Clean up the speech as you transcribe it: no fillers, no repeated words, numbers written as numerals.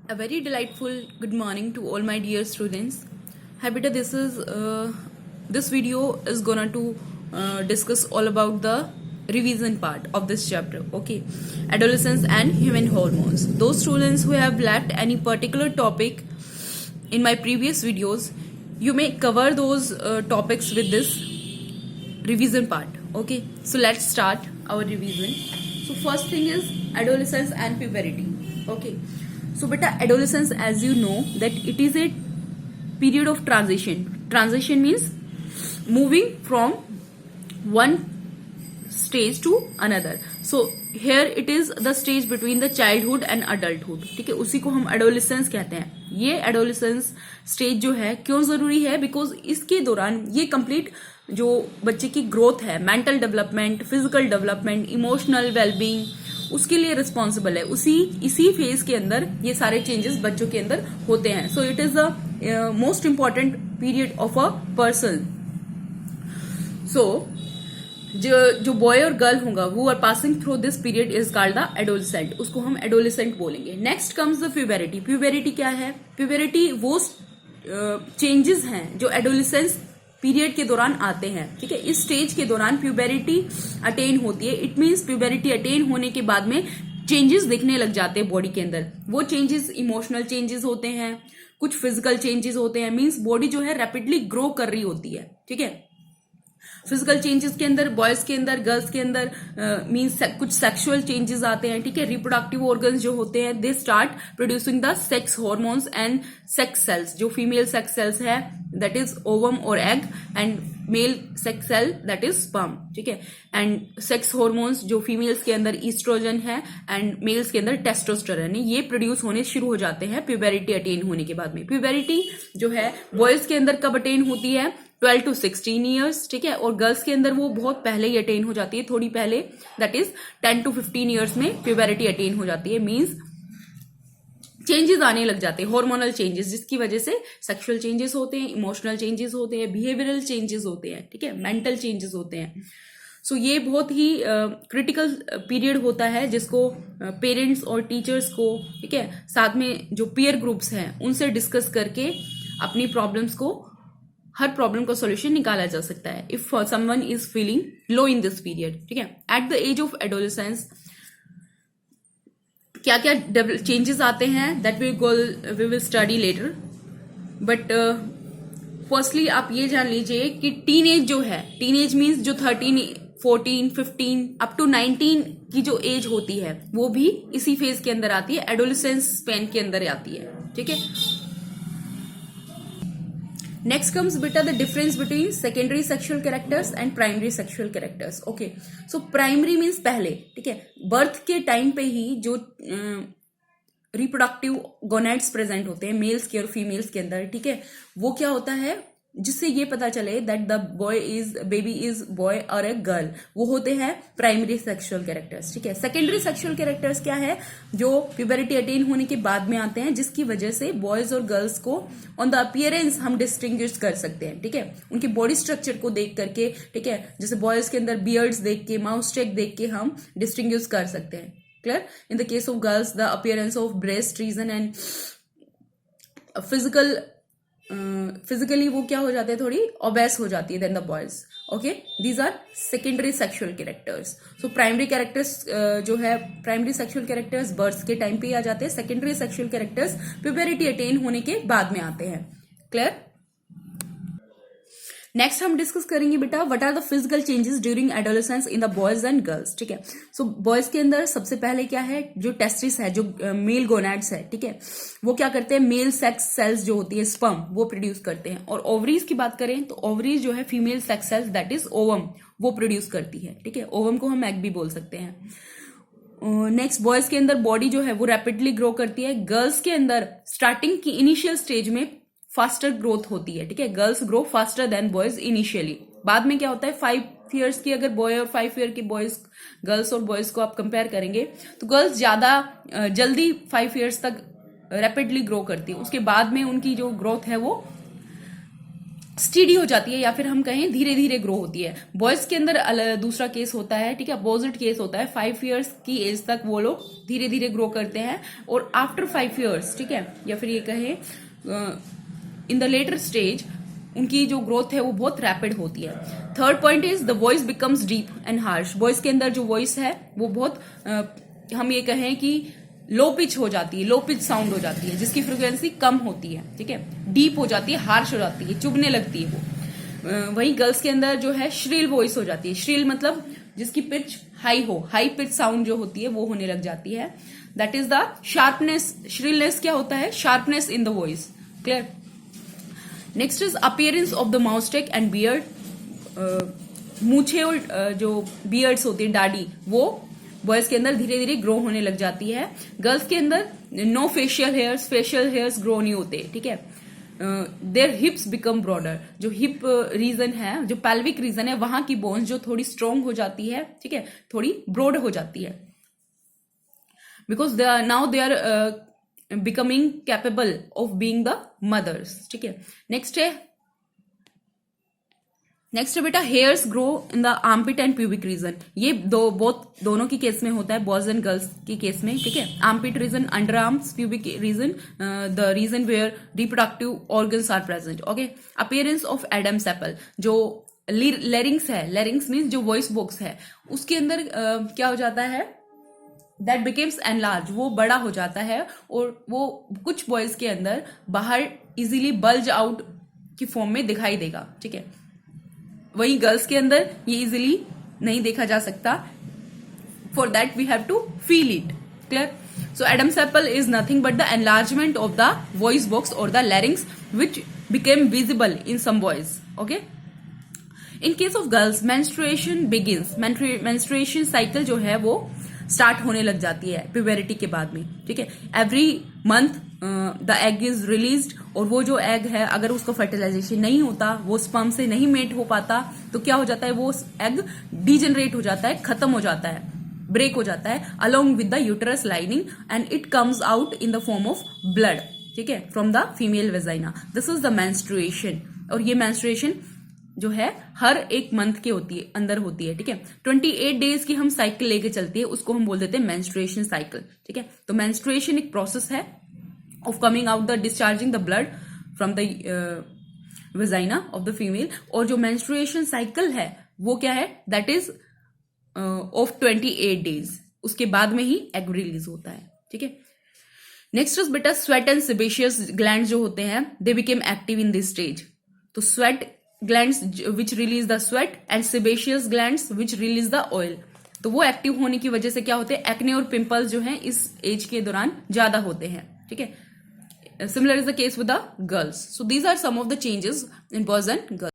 A very delightful good morning to all my dear students. Hi beta, this video is gonna to discuss all about the revision part of this chapter. Okay, adolescence and human hormones. Those students who have left any particular topic in my previous videos, you may cover those topics with this revision part. Okay, so let's start our revision. So first thing is adolescence and puberty. Okay, so beta, adolescence, as you know, that it is a period of transition means moving from one stage to another. So here it is the stage between the childhood and adulthood. ठीक है, उसी को हम adolescence कहते हैं. ये adolescence stage जो है क्यों जरूरी है, बिकॉज इसके दौरान ये कंप्लीट जो बच्चे की ग्रोथ है, mental development, physical development, emotional wellbeing, उसके लिए रिस्पॉन्सिबल है. इसी फेज के अंदर ये सारे चेंजेस बच्चों के अंदर होते हैं. So it is the most important period of a person. So जो बॉय और गर्ल होगा वो are passing through this period is called the adolescent. उसको हम एडोलसेंट बोलेंगे. Next comes the puberty. Puberty क्या है? प्यूबेरिटी वो चेंजेस हैं जो एडोलसेंस पीरियड के दौरान आते हैं. ठीक है, इस स्टेज के दौरान प्यूबेरिटी अटेन होती है. इट मीन्स प्यूबेरिटी अटेन होने के बाद में चेंजेस दिखने लग जाते हैं बॉडी के अंदर. वो चेंजेस इमोशनल चेंजेस होते हैं, कुछ फिजिकल चेंजेस होते हैं. मीन्स बॉडी जो है रैपिडली ग्रो कर रही होती है. ठीक है, फिजिकल चेंजेस के अंदर बॉयज के अंदर, गर्ल्स के अंदर मीन्स कुछ सेक्सुअल चेंजेस आते हैं. ठीक है, रिप्रोडक्टिव ऑर्गन्स जो होते हैं they start producing the sex hormones and sex cells. जो फीमेल सेक्स सेल्स है दैट इज ओवम और egg, and male sex cell that is sperm. ठीक है, एंड सेक्स हार्मोन्स जो फीमेल्स के अंदर ईस्ट्रोजन है एंड मेल्स के अंदर टेस्टोस्टेरोन है, ये प्रोड्यूस होने शुरू हो जाते हैं प्यूबेरिटी अटेन होने के बाद में. प्यूबेरिटी जो है बॉयज के अंदर कब अटेन होती है? 12 to 16 ईयर्स. ठीक है, और गर्ल्स के अंदर वो बहुत पहले ही अटेन हो जाती है, थोड़ी पहले, दैट इज 10 to 15 ईयर्स में प्यूबेरिटी अटेन हो जाती है. मीन्स चेंजेस आने लग जाते हैं, हार्मोनल चेंजेस, जिसकी वजह से सेक्सुअल चेंजेस होते हैं, इमोशनल चेंजेस होते हैं, बिहेवियरल चेंजेस होते हैं. ठीक है, मेंटल चेंजेस होते हैं. सो ये बहुत ही क्रिटिकल पीरियड होता है जिसको पेरेंट्स और टीचर्स को, ठीक है, साथ में जो पीयर ग्रुप्स हैं उनसे डिस्कस करके अपनी प्रॉब्लम्स को, हर प्रॉब्लम का सॉल्यूशन निकाला जा सकता है if someone is feeling low in this period. ठीक है, at the age of adolescence क्या क्या चेंजेस आते हैं that we will study later. But firstly आप ये जान लीजिए कि टीन एज जो है, टीन एज मीन्स जो 13, 14, 15 अप टू 19 की जो एज होती है वो भी इसी फेज के अंदर आती है, एडोलेसेंस स्पेन के अंदर आती है. ठीक है, नेक्स्ट कम्स बेटा the difference between secondary sexual characters and primary sexual characters. Okay, so primary means पहले. ठीक है, बर्थ के टाइम पे ही जो रिप्रोडक्टिव गोनेड्स प्रेजेंट होते हैं मेल्स के और फीमेल्स के अंदर. ठीक है, वो क्या होता है जिससे ये पता चले that the baby is boy और ए गर्ल, वो होते हैं प्राइमरी सेक्सुअल कैरेक्टर्स. ठीक है, सेकेंडरी सेक्सुअल कैरेक्टर्स क्या है? जो प्यूबेरिटी अटेन होने के बाद में आते हैं, जिसकी वजह से बॉयज और गर्ल्स को ऑन द अपीयरेंस हम डिस्टिंग्विश कर सकते हैं. ठीक है, उनकी बॉडी स्ट्रक्चर को देख करके. ठीक है, जैसे बॉयज के अंदर बियर्ड्स देख के, माउथ स्टेक देख के हम डिस्टिंग्विश कर सकते हैं. Clear? In the case of girls the appearance of breast region and physically वो क्या हो जाते हैं, थोड़ी ओबेस हो जाती है than the boys. Okay, these are secondary sexual characters. So primary characters जो है, प्राइमरी सेक्सुअल कैरेक्टर्स बर्थ के टाइम पे आ जाते हैं. Secondary sexual characters puberty attain होने के बाद में आते हैं. क्लियर? नेक्स्ट हम डिस्कस करेंगे बेटा what are the physical changes during adolescence in the boys and girls. ठीक है, सो बॉयज के अंदर सबसे पहले क्या है, जो टेस्टिस है, जो मेल गोनाड्स है, ठीक है, वो क्या करते हैं, मेल सेक्स सेल्स जो होती है स्पर्म, वो प्रोड्यूस करते हैं. और ओवरीज की बात करें तो ओवरीज जो है female sex sales that is ovum, वो प्रोड्यूस करती है. ठीक है, ओवम को हम एग भी बोल सकते हैं. नेक्स्ट, बॉयज के अंदर बॉडी जो है वो रैपिडली ग्रो करती है. गर्ल्स के अंदर स्टार्टिंग की इनिशियल स्टेज में फास्टर ग्रोथ होती है. ठीक है, girls grow faster than boys initially. बाद में क्या होता है, 5 ईयर्स की अगर बॉय और 5 ईयर की बॉयज, गर्ल्स और बॉयज को आप कंपेयर करेंगे तो गर्ल्स ज्यादा जल्दी 5 ईयर्स तक रैपिडली ग्रो करती है. उसके बाद में उनकी जो ग्रोथ है वो स्टीडी हो जाती है, या फिर हम कहें धीरे धीरे ग्रो होती है। बॉयज के अंदर दूसरा केस होता है, ठीक है, अपोजिट केस होता है। 5 ईयर्स की एज तक वो लोग धीरे धीरे ग्रो करते हैं, और आफ्टर 5 ईयर्स, ठीक है, या फिर ये कहें इन द लेटर स्टेज उनकी जो ग्रोथ है वो बहुत रैपिड होती है। Third point is the voice becomes deep and harsh. Voice के अंदर जो वॉइस है वो बहुत हम ये कहें कि लो पिच हो जाती है, लो पिच साउंड हो जाती है, जिसकी फ्रिक्वेंसी कम होती है, ठीक है, डीप हो जाती है, हार्श हो जाती है, चुभने लगती है वो। वहीं गर्ल्स के अंदर जो है श्रील वॉइस हो जाती है। श्रील मतलब जिसकी पिच हाई हो, हाई पिच साउंड जो होती है वो होने लग जाती है। That is the sharpness. Shrillness क्या होता है? Sharpness in the voice. Clear? Next is appearance of the moustache and beard. मूछे और जो बियर्ड्स होती है, दाढ़ी, वो बॉयज के अंदर धीरे धीरे ग्रो होने लग जाती है। गर्ल्स के अंदर नो फेशियल हेयर्स ग्रो नहीं होते, ठीक है। Their hips become broader. जो हिप रीजन है, जो पैल्विक रीजन है, वहां की बोन्स जो थोड़ी स्ट्रॉन्ग हो जाती है, ठीक है, थोड़ी ब्रॉड हो जाती है, because now they are becoming capable of being the mothers, ठीक है। नेक्स्ट है बेटा hairs grow in the armpit and pubic region. ये दोनों की केस में होता है, बॉयज एंड गर्ल्स की केस में, ठीक है। Armpit region, under arms, pubic region the region where reproductive organs are present, okay. Appearance of Adam's apple. जो लेरिंग्स है, लेरिंग्स मीन्स जो वॉइस बॉक्स है, उसके अंदर क्या हो जाता है? दैट बिकेम्स एनलार्ज, वो बड़ा हो जाता है, और वो कुछ बॉयज के अंदर बाहर इजीली बल्ज आउट की फॉर्म में दिखाई देगा, ठीक है। वहीं गर्ल्स के अंदर ये इजीली नहीं देखा जा सकता। For that we have to feel it. Clear? So Adam's apple is nothing but the enlargement of the voice box और the larynx which became visible in some boys, okay. In case of girls menstruation begins. Menstruation cycle जो है वो start होने लग जाती है प्यूबरिटी के बाद में, ठीक है। Every month the egg is released, और वो जो एग है अगर उसका फर्टिलाइजेशन नहीं होता, वो स्पर्म से नहीं मेट हो पाता, तो क्या हो जाता है? वो एग डीजनरेट हो जाता है, खत्म हो जाता है, ब्रेक हो जाता है along with the uterus lining, and it comes out in the form of blood, ठीक है, from the female vagina. This is the menstruation. और ये मेंस्ट्रुएशन जो है हर एक मंथ के अंदर होती है, ठीक है। 28 डेज की हम साइकिल लेके चलती है, उसको हम बोल देते हैं मेंस्ट्रुएशन साइकिल, ठीक है। तो मेंस्ट्रुएशन एक प्रोसेस है of coming out the discharging the blood from the vagina of the female. और जो मेंस्ट्रुएशन साइकिल है वो क्या है? That is of 28 days. उसके बाद में ही एग रिलीज होता है, ठीक है। नेक्स्ट इज बेटा स्वेट एंड सेबेशियस ग्लैंड जो होते हैं, they became active in this stage. तो sweat glands which release the sweat and sebaceous glands which release the oil, तो वो एक्टिव होने की वजह से क्या होते हैं? एक्ने और पिंपल्स जो हैं इस एज के दौरान ज्यादा होते हैं, ठीक है। Similar is the case with the girls. So these are some of the changes in boys and girls.